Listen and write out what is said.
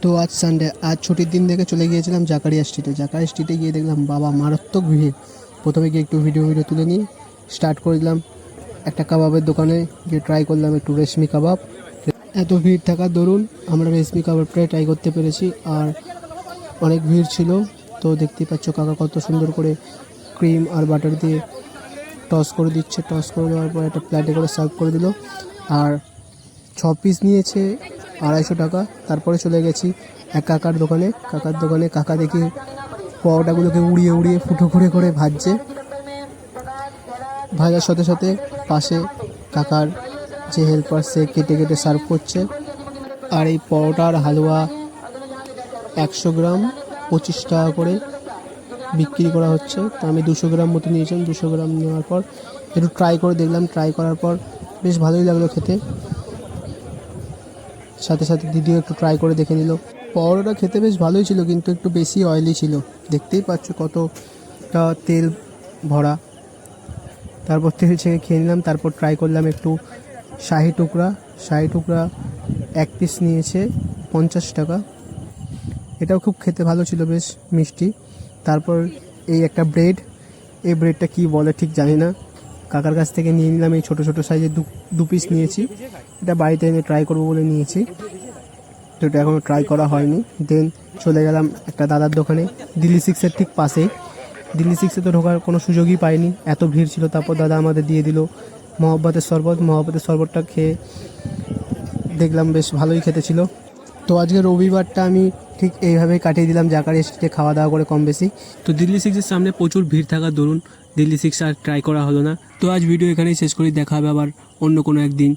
তো আজ সানডে, আজ ছুটির দিন দেখে চলে গিয়েছিলাম জাকারিয়া স্ট্রিটে। জাকারিয়া স্ট্রিটে গিয়ে দেখলাম বাবা মারাত্মক ভিড়। প্রথমে গিয়ে একটু ভিডিও তুলে নিয়ে স্টার্ট করে দিলাম একটা কাবাবের দোকানে গিয়ে ট্রাই করলাম একটু রেশমি কাবাব। এত ভিড় থাকার দরুন আমরা রেশমি কাবাবটাই ট্রাই করতে পেরেছি। আর অনেক ভিড় ছিল, তো দেখতেই পাচ্ছ কাকা কত সুন্দর করে ক্রিম আর বাটার দিয়ে টস করে দিচ্ছে। টস করে দেওয়ার পর একটা প্লেটে করে সার্ভ করে দিল। আর 6 পিস নিয়েছে 250 টাকা। তারপরে চলে গেছি এক কাকার দোকানে। কাকা দেখি পরোটাগুলোকে উড়িয়ে উড়িয়ে ফুটো করে করে ভাজছে। ভাজার সাথে সাথে পাশে কাকার যে হেল্পার সে কেটে কেটে সার্ভ করছে। আর এই পরোটার হালুয়া 100 গ্রাম 25 টাকা করে বিক্রি করা হচ্ছে। তো আমি 200 গ্রাম মতো নিয়েছিলাম। 200 গ্রাম নেওয়ার পর একটু ট্রাই করে দেখলাম। ট্রাই করার পর বেশ ভালোই লাগলো খেতে। সাথে সাথে দিদিও একটু ট্রাই করে দেখে নিল। পরোটা খেতে বেশ ভালোই ছিল, কিন্তু একটু বেশি অয়েলি ছিল। দেখতেই পাচ্ছ কতটা তেল ভরা। তারপর তেল ছেঁকে খেয়ে নিলাম। তারপর ট্রাই করলাম একটু শাহি টুকরা 1 পিস নিয়েছে 50 টাকা। এটাও খুব খেতে ভালো ছিল, বেশ মিষ্টি। তারপর এই একটা ব্রেড, এই ব্রেডটা কি বলে ঠিক জানি না, কাকার কাছ থেকে নিয়ে নিলাম। এই ছোটো ছোটো সাইজের 2 পিস নিয়েছি। এটা বাড়িতে এনে ট্রাই করবো বলে নিয়েছি, তো এটা এখনও ট্রাই করা হয়নি। দেন চলে গেলাম একটা দাদার দোকানে, দিল্লি 6-এর ঠিক পাশেই। দিল্লি 6-এ তো ঢোকার কোনো সুযোগই পাইনি, এত ভিড় ছিল। তারপর দাদা আমাদের দিয়ে দিল মহব্বতের শরবতটা খেয়ে দেখলাম বেশ ভালোই খেতে ছিল। তো আজকে রবিবারটা আমি ঠিক এইভাবেই কাটিয়ে দিলাম জাকারিয়া স্ট্রিটে খাওয়া দাওয়া করে কম বেশি। তো দিল্লি 6-এর সামনে প্রচুর ভিড় থাকার দরুন দিল্লি 6 আর ট্রাই করা হলো না। তো আজ ভিডিও এখানেই শেষ করি, দেখা হবে আবার অন্য কোনো একদিন।